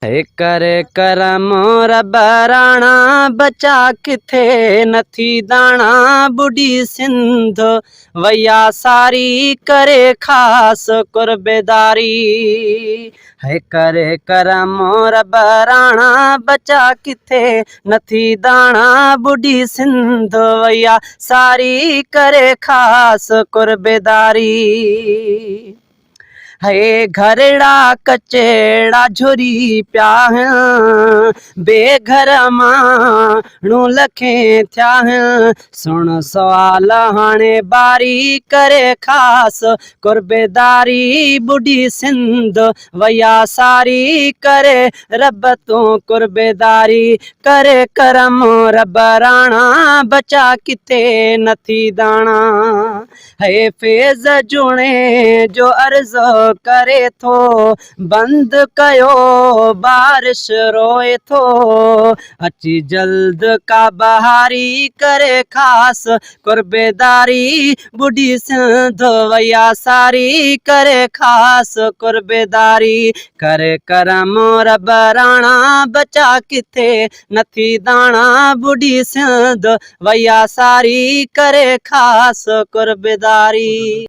हे करे करम रब राणा बचा किथे नथी दाणा बुढ़ी सिंध वैया सारी करे खास कुर्बेदारी। है करे करम रब राणा बचा किथे नथी दाणा बुढ़ी सिंध वैया सारी करे खास कुर्बेदारी। है घरड़ा कचेड़ा झुरी प्या बेघर माण्हू लखे थिया। सुन सवाल हाणे बारी करे खास कुर्बेदारी बुढ़ी सिंध वैया सारी करे रब तू कुर्बेदारी। करे करम रब राणा बचा किथे नथी दाणा। है फेज़ जुणे जो अर्ज़ करे थो बंद कयो बारिश रोए थो अची जल्द का बहारी। करे खास कुर्बेदारी बुढ़ी सिंध वैया सारी करे खास कुर्बेदारी। करे करम रब राणा बचा किथे नथी दाणा बुढ़ी सिंध वैया सारी करे खास कुर्बेदारी।